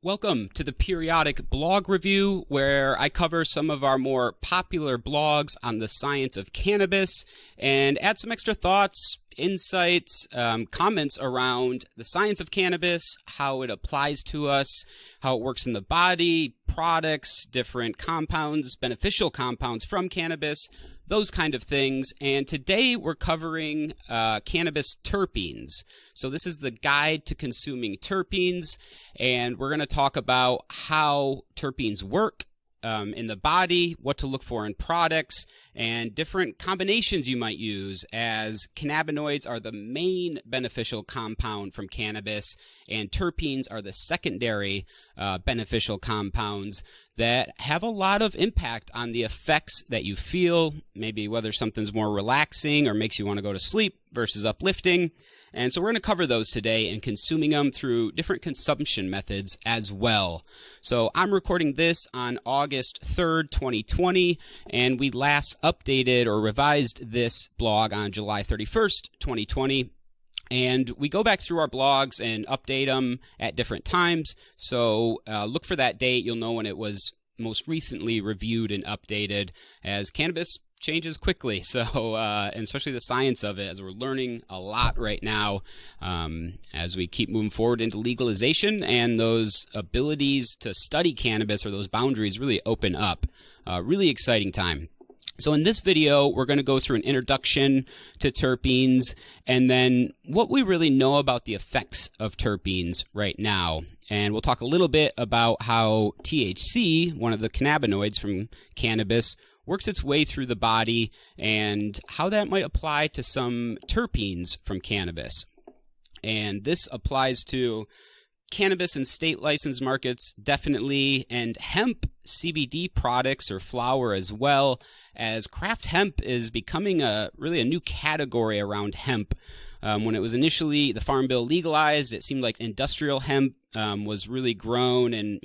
Welcome to the periodic blog review, where I cover some of our more popular blogs on the science of cannabis and add some extra thoughts, insights, comments around the science of cannabis, how it applies to us, how it works in the body, products, different compounds, beneficial compounds from cannabis, those kind of things. And today we're covering cannabis terpenes. So this is the guide to consuming terpenes, and we're going to talk about how terpenes work in the body, what to look for in products, and different combinations you might use, as cannabinoids are the main beneficial compound from cannabis, and terpenes are the secondary beneficial compounds that have a lot of impact on the effects that you feel, maybe whether something's more relaxing or makes you want to go to sleep versus uplifting. And so we're going to cover those today and consuming them through different consumption methods as well. So I'm recording this on August 3rd, 2020, and we last updated or revised this blog on July 31st, 2020. And we go back through our blogs and update them at different times. So look for that date. You'll know when it was most recently reviewed and updated, as cannabis changes quickly. So, and especially the science of it, as we're learning a lot right now, as we keep moving forward into legalization, and those abilities to study cannabis, or those boundaries, really open up. Really exciting time. So in this video, we're going to go through an introduction to terpenes, and then what we really know about the effects of terpenes right now. And we'll talk a little bit about how THC, one of the cannabinoids from cannabis, works its way through the body, and how that might apply to some terpenes from cannabis. And this applies to cannabis and state licensed markets, definitely, and hemp CBD products or flower as well, as craft hemp is becoming really a new category around hemp. When it was initially the Farm Bill legalized, it seemed like industrial hemp was really grown and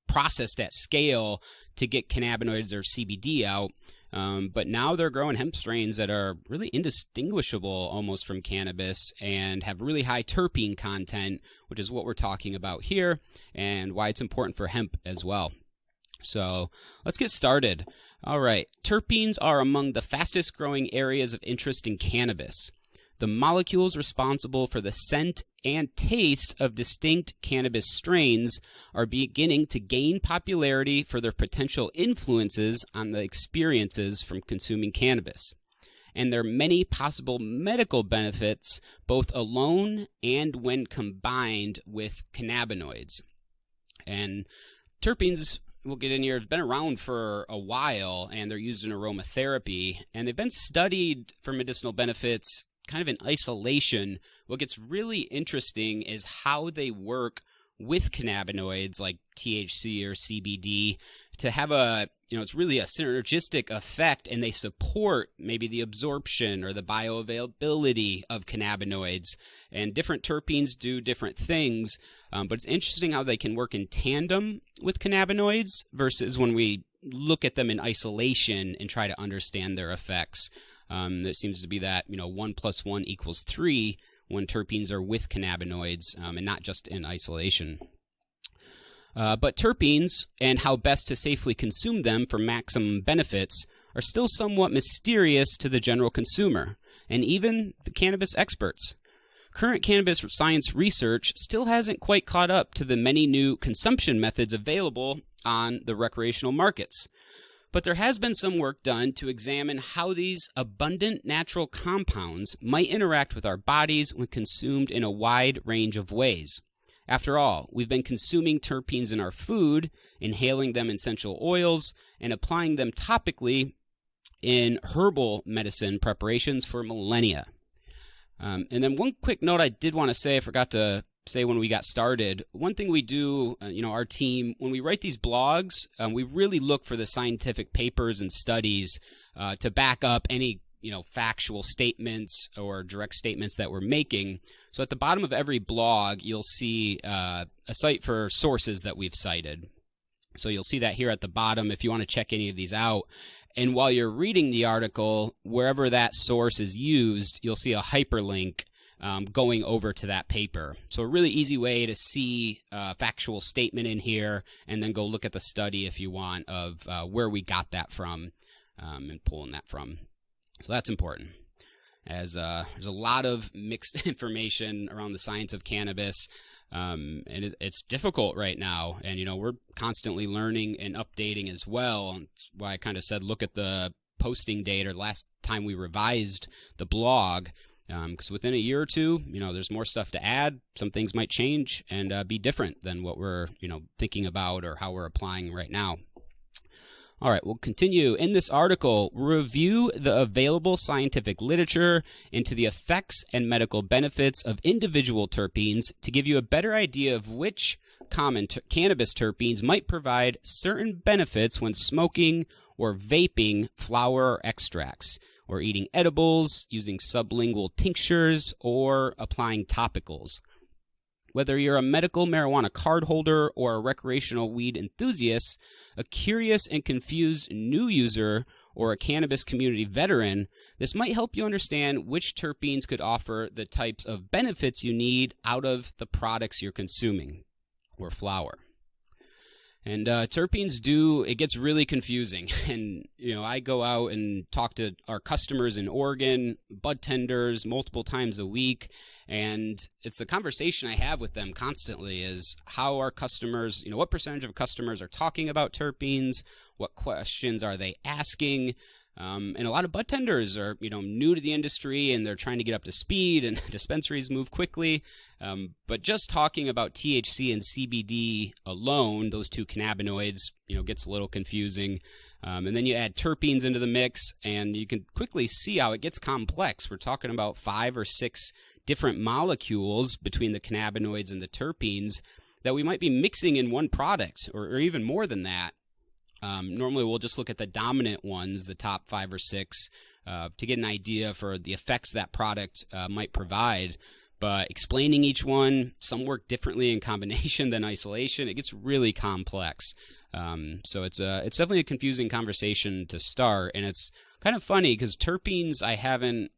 processed at scale to get cannabinoids or CBD out. But now they're growing hemp strains that are really indistinguishable almost from cannabis and have really high terpene content, which is what we're talking about here and why it's important for hemp as well. So let's get started. All right, terpenes are among the fastest growing areas of interest in cannabis. The molecules responsible for the scent and taste of distinct cannabis strains are beginning to gain popularity for their potential influences on the experiences from consuming cannabis, and their many possible medical benefits, both alone and when combined with cannabinoids. And terpenes, we'll get in here, have been around for a while, and they're used in aromatherapy, and they've been studied for medicinal benefits kind of in isolation. What gets really interesting is how they work with cannabinoids like THC or CBD to have it's really a synergistic effect, and they support maybe the absorption or the bioavailability of cannabinoids. And different terpenes do different things, but it's interesting how they can work in tandem with cannabinoids versus when we look at them in isolation and try to understand their effects. There seems to be that 1 + 1 = 3 when terpenes are with cannabinoids, and not just in isolation. But terpenes and how best to safely consume them for maximum benefits are still somewhat mysterious to the general consumer and even the cannabis experts. Current cannabis science research still hasn't quite caught up to the many new consumption methods available on the recreational markets. But there has been some work done to examine how these abundant natural compounds might interact with our bodies when consumed in a wide range of ways. After all, we've been consuming terpenes in our food, inhaling them in essential oils, and applying them topically in herbal medicine preparations for millennia. And then one quick note I did want to say, I forgot to say when we got started, one thing we do, our team, when we write these blogs, we really look for the scientific papers and studies to back up any factual statements or direct statements that we're making. So at the bottom of every blog, you'll see a site for sources that we've cited. So you'll see that here at the bottom if you want to check any of these out. And while you're reading the article, wherever that source is used, you'll see a hyperlink going over to that paper. So a really easy way to see a factual statement in here and then go look at the study if you want of where we got that from and pulling that from. So that's important. As there's a lot of mixed information around the science of cannabis, and it's difficult right now. And, we're constantly learning and updating as well. That's why I kind of said look at the posting date or last time we revised the blog. Because within a year or two, there's more stuff to add. Some things might change and be different than what we're, thinking about or how we're applying right now. All right, we'll continue. In this article, review the available scientific literature into the effects and medical benefits of individual terpenes to give you a better idea of which common cannabis terpenes might provide certain benefits when smoking or vaping flower extracts, or eating edibles, using sublingual tinctures, or applying topicals. Whether you're a medical marijuana cardholder or a recreational weed enthusiast, a curious and confused new user, or a cannabis community veteran, this might help you understand which terpenes could offer the types of benefits you need out of the products you're consuming, or flower. And terpenes it gets really confusing. And, I go out and talk to our customers in Oregon, bud tenders, multiple times a week. And it's the conversation I have with them constantly is how our customers, what percentage of customers are talking about terpenes? What questions are they asking? And a lot of bud tenders are, new to the industry and they're trying to get up to speed and dispensaries move quickly. But just talking about THC and CBD alone, those two cannabinoids, gets a little confusing. And then you add terpenes into the mix and you can quickly see how it gets complex. We're talking about 5 or 6 different molecules between the cannabinoids and the terpenes that we might be mixing in one product or even more than that. Normally, we'll just look at the dominant ones, the top 5 or 6, to get an idea for the effects that product might provide. But explaining each one, some work differently in combination than isolation. It gets really complex. So it's definitely a confusing conversation to start. And it's kind of funny because terpenes I haven't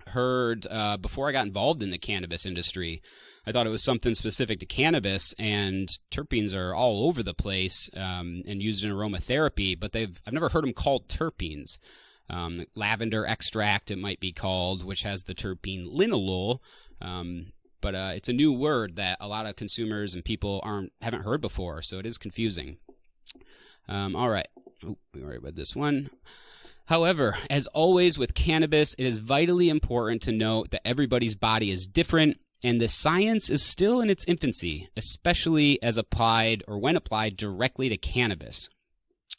heard before I got involved in the cannabis industry. I thought it was something specific to cannabis, and terpenes are all over the place and used in aromatherapy, but I've never heard them called terpenes. Lavender extract, it might be called, which has the terpene linalool, but it's a new word that a lot of consumers and people haven't heard before, so it is confusing. All right, we already read this one. However, as always with cannabis, it is vitally important to note that everybody's body is different, and the science is still in its infancy, especially as applied or when applied directly to cannabis.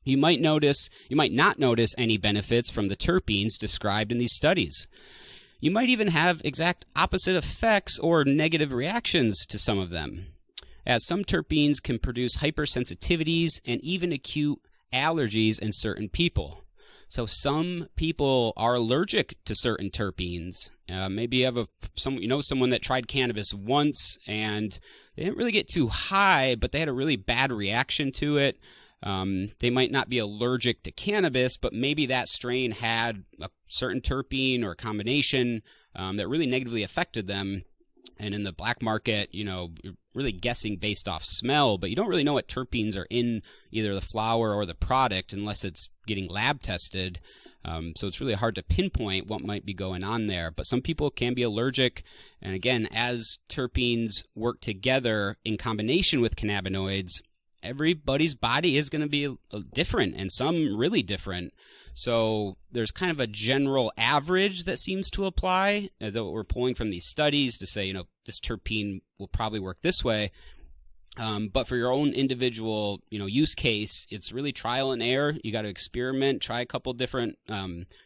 You might not notice any benefits from the terpenes described in these studies. You might even have exact opposite effects or negative reactions to some of them, as some terpenes can produce hypersensitivities and even acute allergies in certain people. So some people are allergic to certain terpenes. Maybe you have someone that tried cannabis once and they didn't really get too high, but they had a really bad reaction to it. They might not be allergic to cannabis, but maybe that strain had a certain terpene or a combination that really negatively affected them. And in the black market, you're really guessing based off smell, but you don't really know what terpenes are in either the flower or the product unless it's getting lab tested. So it's really hard to pinpoint what might be going on there. But some people can be allergic. And again, as terpenes work together in combination with cannabinoids, everybody's body is going to be different, and some really different. So there's kind of a general average that seems to apply that we're pulling from these studies to say, this terpene will probably work this way. But for your own individual, use case, it's really trial and error. You got to experiment, try a couple different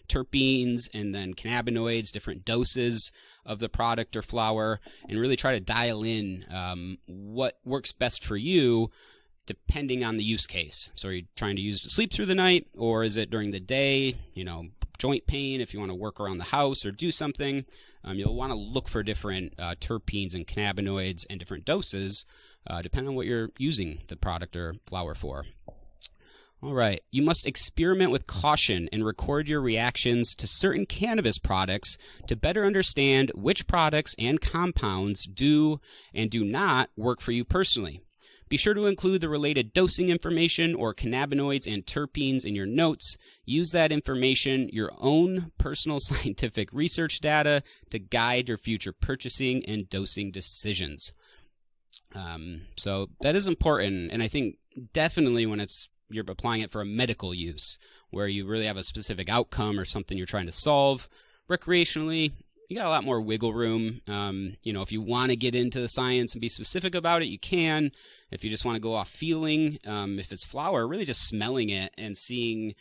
terpenes and then cannabinoids, different doses of the product or flower, and really try to dial in what works best for you depending on the use case. So are you trying to use to sleep through the night, or is it during the day, joint pain, if you want to work around the house or do something? You'll want to look for different terpenes and cannabinoids and different doses depending on what you're using the product or flower for. All right. You must experiment with caution and record your reactions to certain cannabis products to better understand which products and compounds do and do not work for you personally. Be sure to include the related dosing information or cannabinoids and terpenes in your notes. Use that information, your own personal scientific research data, to guide your future purchasing and dosing decisions. So that is important, and I think definitely when you're applying it for a medical use, where you really have a specific outcome or something you're trying to solve. Recreationally, you got a lot more wiggle room. If you want to get into the science and be specific about it, you can. If you just want to go off feeling, if it's flower, really just smelling it and seeing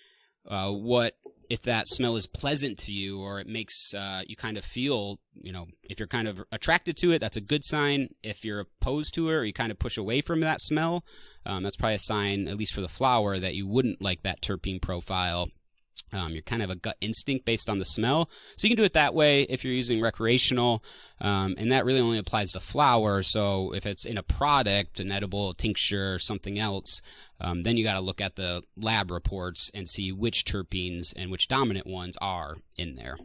if that smell is pleasant to you, or it makes you kind of feel, if you're kind of attracted to it, that's a good sign. If you're opposed to it, or you kind of push away from that smell, that's probably a sign, at least for the flower, that you wouldn't like that terpene profile. You're kind of a gut instinct based on the smell. So you can do it that way if you're using recreational, and that really only applies to flower. So if it's in a product, an edible, tincture, something else, then you got to look at the lab reports and see which terpenes and which dominant ones are in there.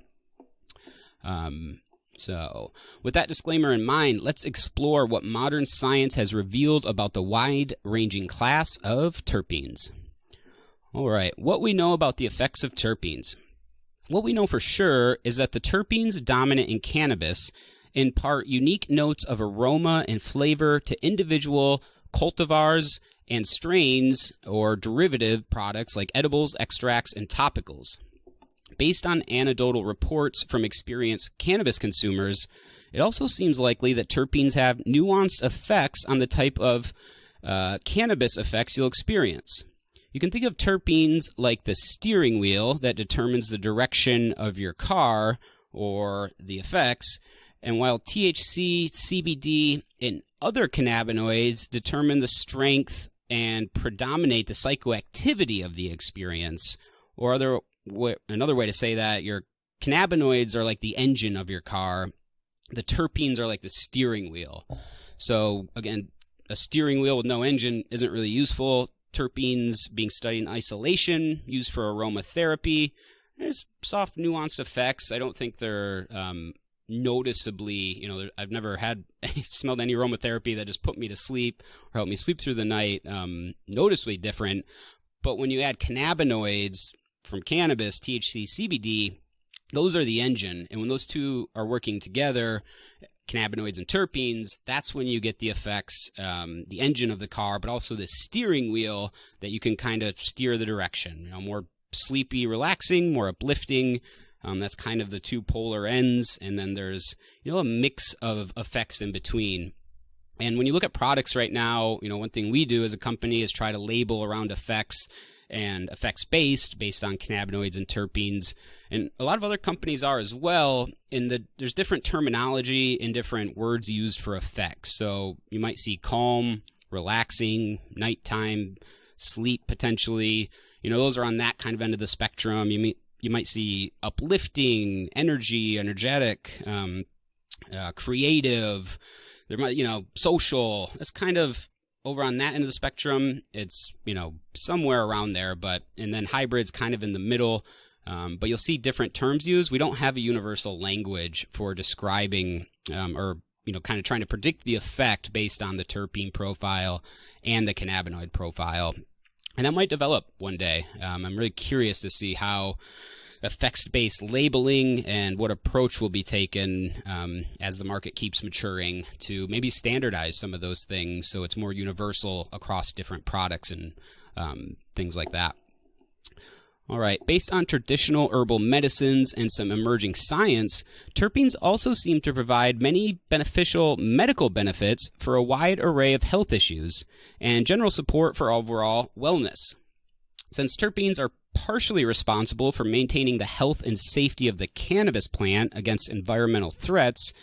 So with that disclaimer in mind, let's explore what modern science has revealed about the wide-ranging class of terpenes. All right, what we know about the effects of terpenes. What we know for sure is that the terpenes dominant in cannabis impart unique notes of aroma and flavor to individual cultivars and strains or derivative products like edibles, extracts, and topicals. Based on anecdotal reports from experienced cannabis consumers, it also seems likely that terpenes have nuanced effects on the type of cannabis effects you'll experience. You can think of terpenes like the steering wheel that determines the direction of your car or the effects, and while THC, CBD, and other cannabinoids determine the strength and predominate the psychoactivity of the experience, or another way to say that, your cannabinoids are like the engine of your car, the terpenes are like the steering wheel. So again, a steering wheel with no engine isn't really useful. Terpenes being studied in isolation, used for aromatherapy. There's soft, nuanced effects. I don't think they're noticeably, I've never smelled any aromatherapy that just put me to sleep or helped me sleep through the night, noticeably different. But when you add cannabinoids from cannabis, THC, CBD, those are the engine. And when those two are working together, cannabinoids and terpenes, that's when you get the effects, the engine of the car, but also the steering wheel that you can kind of steer the direction. More sleepy, relaxing, more uplifting. That's kind of the two polar ends. And then there's, a mix of effects in between. And when you look at products right now, one thing we do as a company is try to label around effects and effects based on cannabinoids and terpenes. And a lot of other companies are as well. There's different terminology and different words used for effects. So you might see calm, relaxing, nighttime, sleep potentially. Those are on that kind of end of the spectrum. You might see uplifting, energetic, creative. There might, social. That's kind of over on that end of the spectrum. It's, somewhere around there, and then hybrids kind of in the middle. But you'll see different terms used. We don't have a universal language for describing or kind of trying to predict the effect based on the terpene profile and the cannabinoid profile. And that might develop one day. I'm really curious to see how effects-based labeling and what approach will be taken as the market keeps maturing to maybe standardize some of those things so it's more universal across different products and things like that. All right, based on traditional herbal medicines and some emerging science, terpenes also seem to provide many beneficial medical benefits for a wide array of health issues and general support for overall wellness. Since terpenes are partially responsible for maintaining the health and safety of the cannabis plant against environmental threats,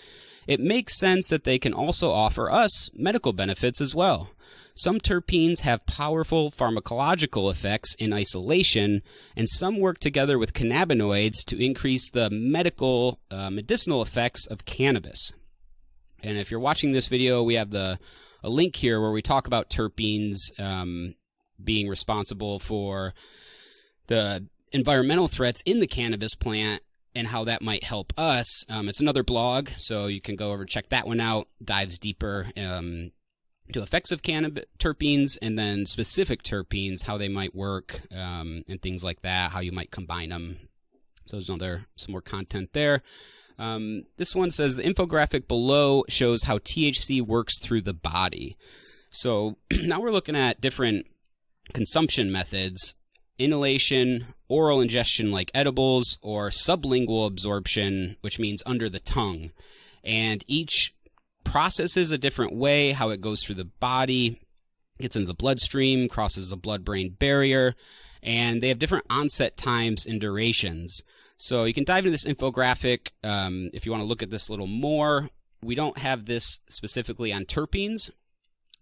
it makes sense that they can also offer us medical benefits as well. Some terpenes have powerful pharmacological effects in isolation, and some work together with cannabinoids to increase the medicinal effects of cannabis. And if you're watching this video, we have a link here where we talk about terpenes being responsible for the environmental threats in the cannabis plant and how that might help us. It's another blog, so you can go over and check that one out. Dives deeper to effects of terpenes and then specific terpenes, how they might work, and things like that, how you might combine them. So there's some more content there. This one says the infographic below shows how THC works through the body. So now we're looking at different consumption methods: inhalation, oral ingestion like edibles, or sublingual absorption, which means under the tongue. And each processes a different way, how it goes through the body, gets into the bloodstream, crosses the blood-brain barrier, and they have different onset times and durations. So you can dive into this infographic if you want to look at this a little more. We don't have this specifically on terpenes.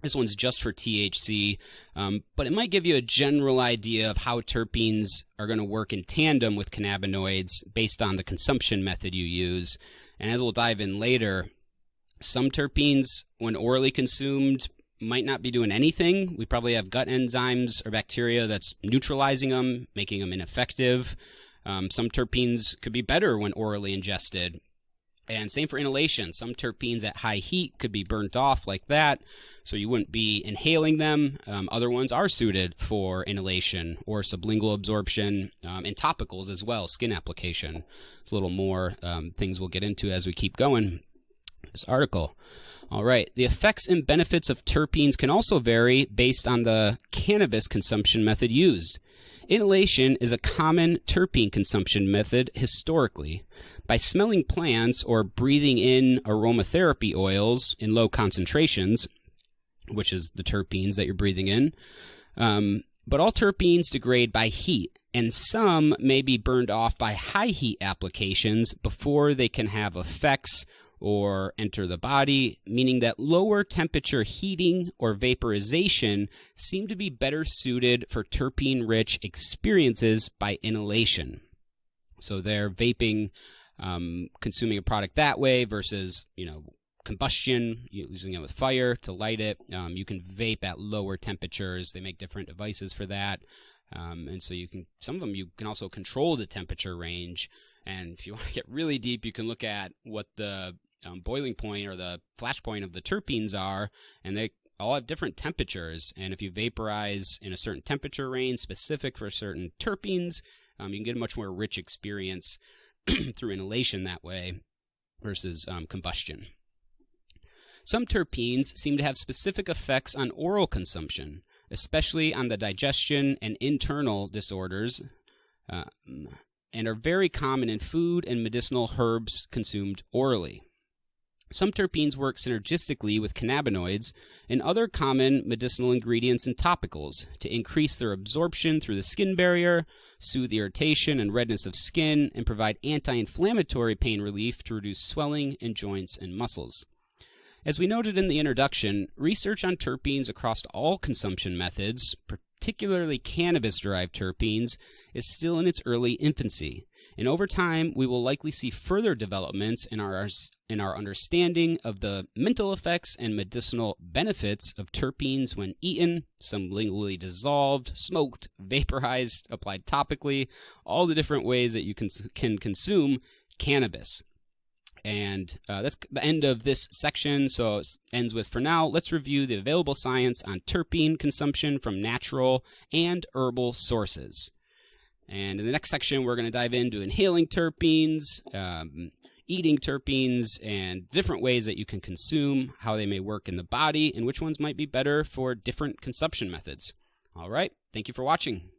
This one's just for THC, but it might give you a general idea of how terpenes are going to work in tandem with cannabinoids based on the consumption method you use. And as we'll dive in later, some terpenes, when orally consumed, might not be doing anything. We probably have gut enzymes or bacteria that's neutralizing them, making them ineffective. Some terpenes could be better when orally ingested. And same for inhalation. Some terpenes at high heat could be burnt off like that, so you wouldn't be inhaling them. Other ones are suited for inhalation or sublingual absorption, and topicals as well, skin application. It's a little more things we'll get into as we keep going this article. All right, the effects and benefits of terpenes can also vary based on the cannabis consumption method used. Inhalation is a common terpene consumption method historically. By smelling plants or breathing in aromatherapy oils in low concentrations, which is the terpenes that you're breathing in, but all terpenes degrade by heat, and some may be burned off by high heat applications before they can have effects or enter the body, meaning that lower temperature heating or vaporization seem to be better suited for terpene-rich experiences by inhalation. So they're vaping, consuming a product that way versus, combustion, using it with fire to light it. You can vape at lower temperatures. They make different devices for that. And so some of them you can also control the temperature range. And if you want to get really deep, you can look at what the boiling point or the flash point of the terpenes are, and they all have different temperatures. And if you vaporize in a certain temperature range specific for certain terpenes, you can get a much more rich experience through inhalation that way versus combustion. Some terpenes seem to have specific effects on oral consumption, especially on the digestion and internal disorders, and are very common in food and medicinal herbs consumed orally. Some terpenes work synergistically with cannabinoids and other common medicinal ingredients and topicals to increase their absorption through the skin barrier, soothe irritation and redness of skin, and provide anti-inflammatory pain relief to reduce swelling in joints and muscles. As we noted in the introduction, research on terpenes across all consumption methods, particularly cannabis-derived terpenes, is still in its early infancy. And over time, we will likely see further developments in our understanding of the mental effects and medicinal benefits of terpenes when eaten, sublingually dissolved, smoked, vaporized, applied topically, all the different ways that you can consume cannabis. And that's the end of this section, so it ends with, for now, let's review the available science on terpene consumption from natural and herbal sources. And in the next section, we're going to dive into inhaling terpenes, eating terpenes, and different ways that you can consume, how they may work in the body, and which ones might be better for different consumption methods. All right, thank you for watching.